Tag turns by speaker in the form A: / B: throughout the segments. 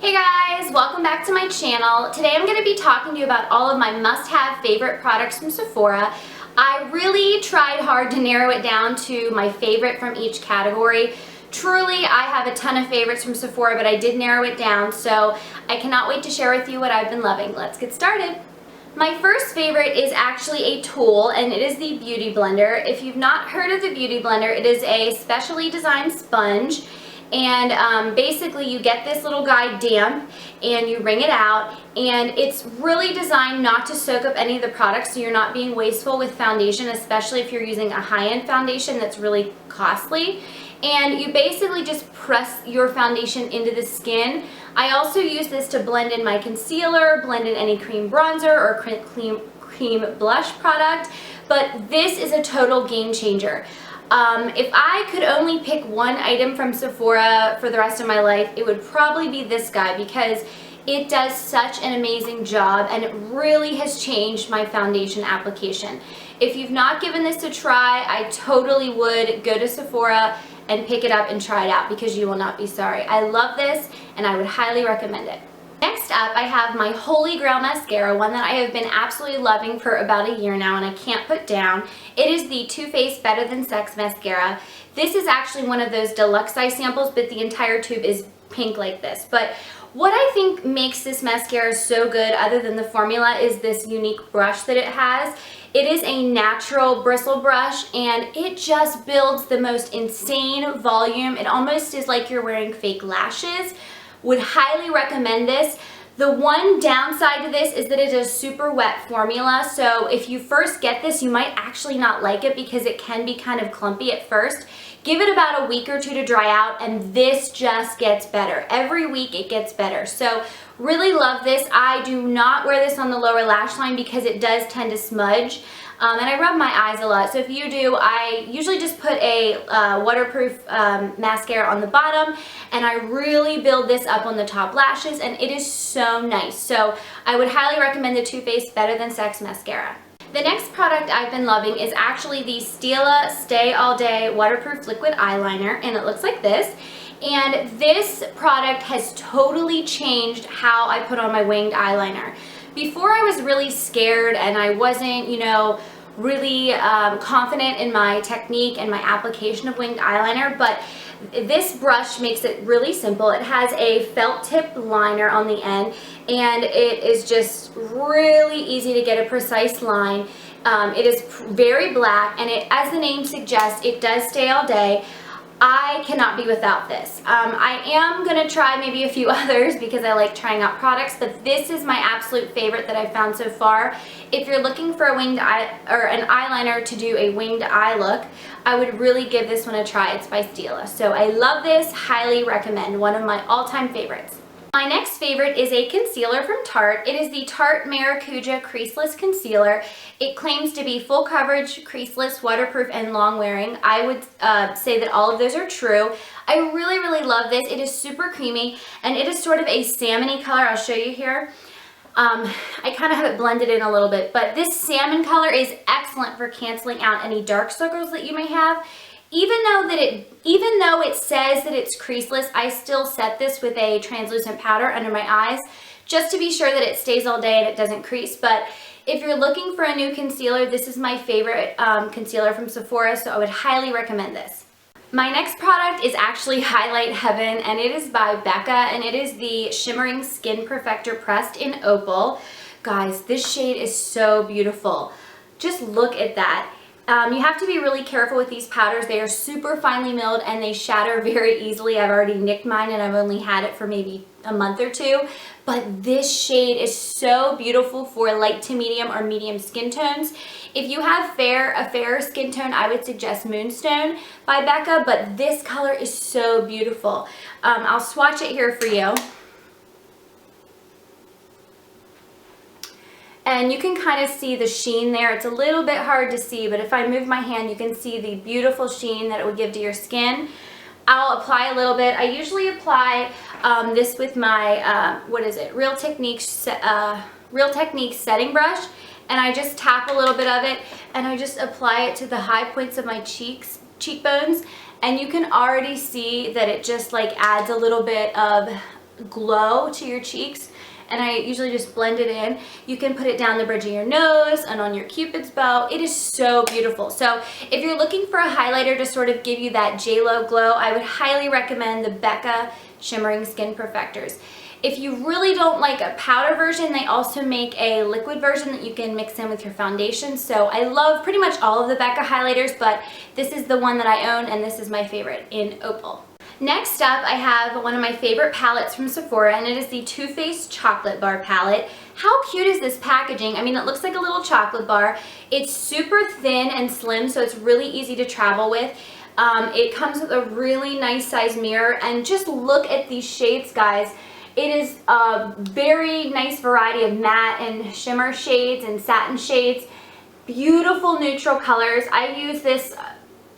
A: Hey guys, welcome back to my channel. Today I'm going to be talking to you about all of my must-have favorite products from Sephora. I really tried hard to narrow it down to my favorite from each category. Truly, I have a ton of favorites from Sephora, but I did narrow it down, so I cannot wait to share with you what I've been loving. Let's get started. My first favorite is actually a tool, and it is the Beauty Blender. If you've not heard of the Beauty Blender, it is a specially designed sponge. And basically you get this little guy damp and you wring it out, and it's really designed not to soak up any of the products, so you're not being wasteful with foundation, especially if you're using a high-end foundation that's really costly. And you basically just press your foundation into the skin. I also use this to blend in my concealer, blend in any cream bronzer or cream blush product, but this is a total game changer. If I could only pick one item from Sephora for the rest of my life, it would probably be this guy, because it does such an amazing job and it really has changed my foundation application. If you've not given this a try, I totally would go to Sephora and pick it up and try it out, because you will not be sorry. I love this and I would highly recommend it. Next up, I have my Holy Grail mascara, one that I have been absolutely loving for about a year now and I can't put down. It is the Too Faced Better Than Sex mascara. This is actually one of those deluxe size samples, but the entire tube is pink like this. But what I think makes this mascara so good, other than the formula, is this unique brush that it has. It is a natural bristle brush and it just builds the most insane volume. It almost is like you're wearing fake lashes. Would highly recommend this. The one downside to this is that it is a super wet formula, so if you first get this, you might actually not like it because it can be kind of clumpy at first. Give it about a week or two to dry out and this just gets better. Every week it gets better. So really love this. I do not wear this on the lower lash line because it does tend to smudge. And I rub my eyes a lot, so if you do, I usually just put a waterproof mascara on the bottom, and I really build this up on the top lashes, and it is so nice. So I would highly recommend the Too Faced Better Than Sex mascara. The next product I've been loving is actually the Stila Stay All Day Waterproof Liquid Eyeliner, and it looks like this. And this product has totally changed how I put on my winged eyeliner. Before, I was really scared and I wasn't, really confident in my technique and my application of winged eyeliner, but this brush makes it really simple. It has a felt tip liner on the end and it is just really easy to get a precise line. It is very black and it, as the name suggests, it does stay all day. I cannot be without this. I am going to try maybe a few others because I like trying out products, but this is my absolute favorite that I've found so far. If you're looking for a winged eye or an eyeliner to do a winged eye look, I would really give this one a try. It's by Stila. So I love this, highly recommend, one of my all-time favorites. My next favorite is a concealer from Tarte. It is the Tarte Maracuja Creaseless Concealer. It claims to be full coverage, creaseless, waterproof, and long wearing. I would say that all of those are true. I really, really love this. It is super creamy and it is sort of a salmon-y color. I'll show you here. I kind of have it blended in a little bit, but this salmon color is excellent for canceling out any dark circles that you may have. Even though it says that it's creaseless, I still set this with a translucent powder under my eyes just to be sure that it stays all day and it doesn't crease. But if you're looking for a new concealer, this is my favorite concealer from Sephora, so I would highly recommend this. My next product is actually Highlight Heaven, and it is by Becca, and it is the Shimmering Skin Perfector Pressed in Opal. Guys, this shade is so beautiful. Just look at that. You have to be really careful with these powders. They are super finely milled and they shatter very easily. I've already nicked mine and I've only had it for maybe a month or two. But this shade is so beautiful for light to medium or medium skin tones. If you have a fair skin tone, I would suggest Moonstone by Becca, but this color is so beautiful. I'll swatch it here for you. And you can kind of see the sheen there. It's a little bit hard to see, but if I move my hand, you can see the beautiful sheen that it would give to your skin. I'll apply a little bit. I usually apply this with my, Real Techniques setting brush. And I just tap a little bit of it and I just apply it to the high points of my cheekbones. And you can already see that it just like adds a little bit of glow to your cheeks, and I usually just blend it in. You can put it down the bridge of your nose and on your Cupid's bow. It is so beautiful. So if you're looking for a highlighter to sort of give you that J-Lo glow, I would highly recommend the Becca Shimmering Skin Perfectors. If you really don't like a powder version, they also make a liquid version that you can mix in with your foundation. So I love pretty much all of the Becca highlighters, but this is the one that I own, and this is my favorite in Opal. Next up, I have one of my favorite palettes from Sephora, and it is the Too Faced Chocolate Bar palette. How cute is this packaging? I mean, it looks like a little chocolate bar. It's super thin and slim, so it's really easy to travel with. It comes with a really nice size mirror, and just look at these shades, guys. It is a very nice variety of matte and shimmer shades and satin shades. Beautiful neutral colors. I use this,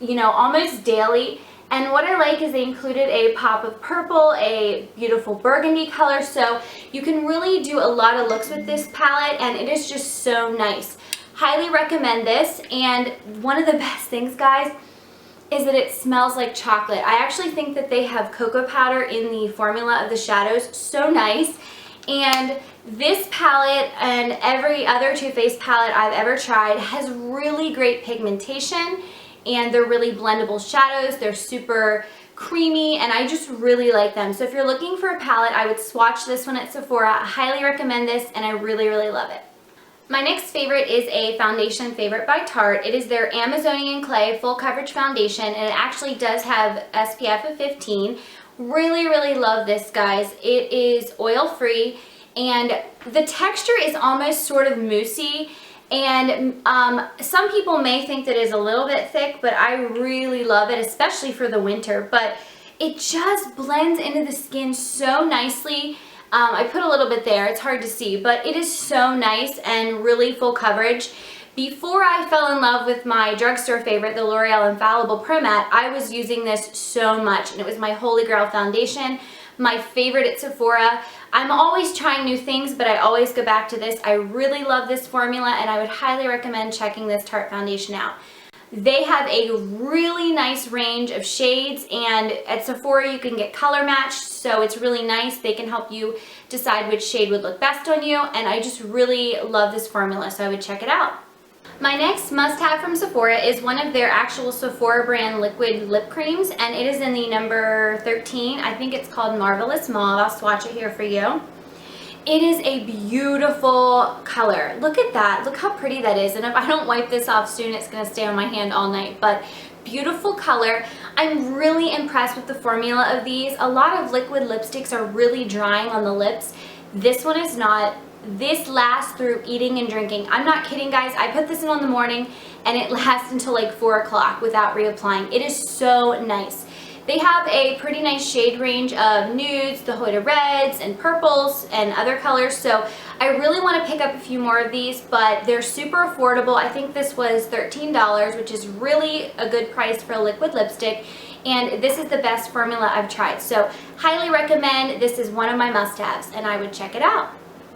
A: you know, almost daily. And what I like is they included a pop of purple, a beautiful burgundy color, so you can really do a lot of looks with this palette, and it is just so nice. Highly recommend this, and one of the best things, guys, is that it smells like chocolate. I actually think that they have cocoa powder in the formula of the shadows. So nice. And this palette and every other Too Faced palette I've ever tried has really great pigmentation, and they're really blendable shadows. They're super creamy, and I just really like them. So if you're looking for a palette, I would swatch this one at Sephora. I highly recommend this, and I really, really love it. My next favorite is a foundation favorite by Tarte. It is their Amazonian Clay Full Coverage Foundation, and it actually does have SPF of 15. Really, really love this, guys. It is oil-free, and the texture is almost sort of moussey, and some people may think that it is a little bit thick, but I really love it, especially for the winter. But it just blends into the skin so nicely. I put a little bit there, it's hard to see, but it is so nice and really full coverage. Before I fell in love with my drugstore favorite, the L'Oreal Infallible Pro Matte, I was using this so much, and it was my holy grail foundation, my favorite at Sephora. I'm always trying new things, but I always go back to this. I really love this formula, and I would highly recommend checking this Tarte foundation out. They have a really nice range of shades, and at Sephora you can get color matched, so it's really nice. They can help you decide which shade would look best on you, and I just really love this formula, so I would check it out. My next must-have from Sephora is one of their actual Sephora brand liquid lip creams, and it is in the number 13. I think it's called Marvelous Mauve. I'll swatch it here for you. It is a beautiful color. Look at that. Look how pretty that is. And if I don't wipe this off soon, it's going to stay on my hand all night. But beautiful color. I'm really impressed with the formula of these. A lot of liquid lipsticks are really drying on the lips. This one is not. This lasts through eating and drinking. I'm not kidding, guys. I put this in the morning and it lasts until like 4 o'clock without reapplying. It is so nice. They have a pretty nice shade range of nudes, the Hoda reds and purples and other colors, so I really want to pick up a few more of these, but they're super affordable. I think this was $13, which is really a good price for a liquid lipstick, and this is the best formula I've tried, so highly recommend. This is one of my must-haves, and I would check it out.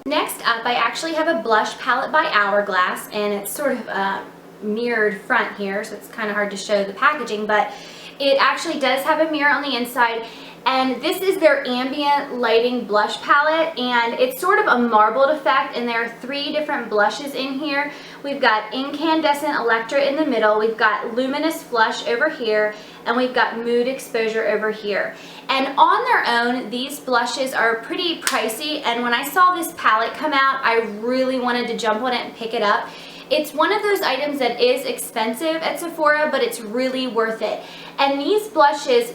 A: Next up, I actually have a blush palette by Hourglass, and it's sort of a mirrored front here, so it's kind of hard to show the packaging, but it actually does have a mirror on the inside, and this is their Ambient Lighting Blush Palette, and it's sort of a marbled effect, and there are 3 different blushes in here. We've got Incandescent Electra in the middle, we've got Luminous Flush over here, and we've got Mood Exposure over here. And on their own, these blushes are pretty pricey, and when I saw this palette come out, I really wanted to jump on it and pick it up. It's one of those items that is expensive at Sephora, but it's really worth it. And these blushes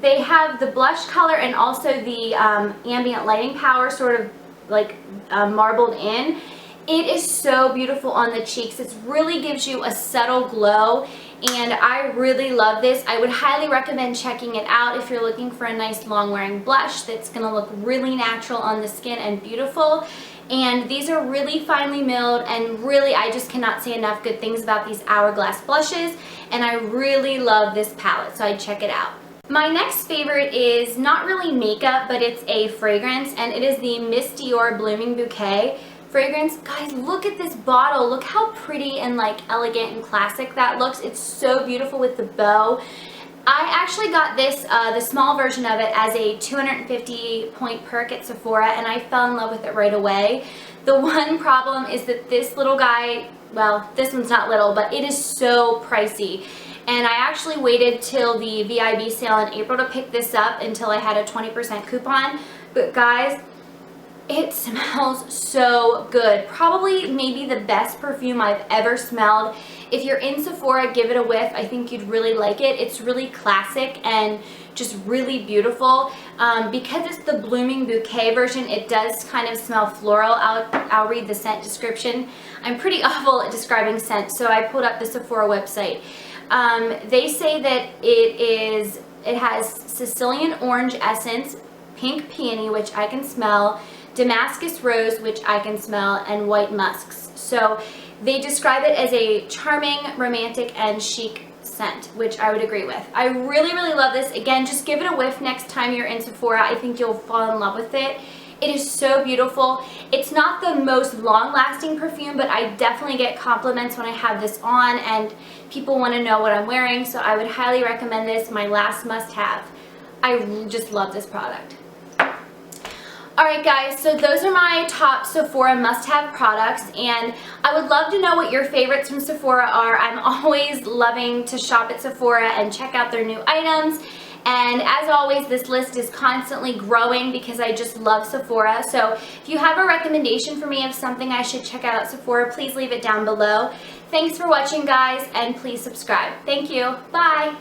A: they have the blush color and also the ambient lighting power sort of like marbled in. It is so beautiful on the cheeks. It really gives you a subtle glow, and I really love this. I would highly recommend checking it out if you're looking for a nice long wearing blush that's going to look really natural on the skin and beautiful. And these are really finely milled, and really I just cannot say enough good things about these Hourglass blushes, and I really love this palette, so I'd check it out. My next favorite is not really makeup, but it's a fragrance, and it is the Miss Dior Blooming Bouquet fragrance. Guys, look at this bottle. Look how pretty and like elegant and classic that looks. It's so beautiful with the bow. I actually got this, the small version of it, as a 250 point perk at Sephora, and I fell in love with it right away. The one problem is that this little guy, well, this one's not little, but it is so pricey. And I actually waited till the VIB sale in April to pick this up until I had a 20% coupon. But guys, it smells so good. Probably maybe the best perfume I've ever smelled. If you're in Sephora, give it a whiff. I think you'd really like it. It's really classic and just really beautiful. Because it's the Blooming Bouquet version, it does kind of smell floral. I'll read the scent description. I'm pretty awful at describing scents, so I pulled up the Sephora website. They say that it has Sicilian orange essence, pink peony, which I can smell, Damascus rose, which I can smell, and white musks. So they describe it as a charming, romantic, and chic scent, which I would agree with. I really, really love this. Again, just give it a whiff next time you're in Sephora. I think you'll fall in love with it. It is so beautiful. It's not the most long-lasting perfume, but I definitely get compliments when I have this on, and people want to know what I'm wearing, so I would highly recommend this. My last must-have. I just love this product. Alright guys, so those are my top Sephora must-have products, and I would love to know what your favorites from Sephora are. I'm always loving to shop at Sephora and check out their new items. And as always, this list is constantly growing because I just love Sephora. So if you have a recommendation for me of something I should check out at Sephora, please leave it down below. Thanks for watching, guys, and please subscribe. Thank you. Bye.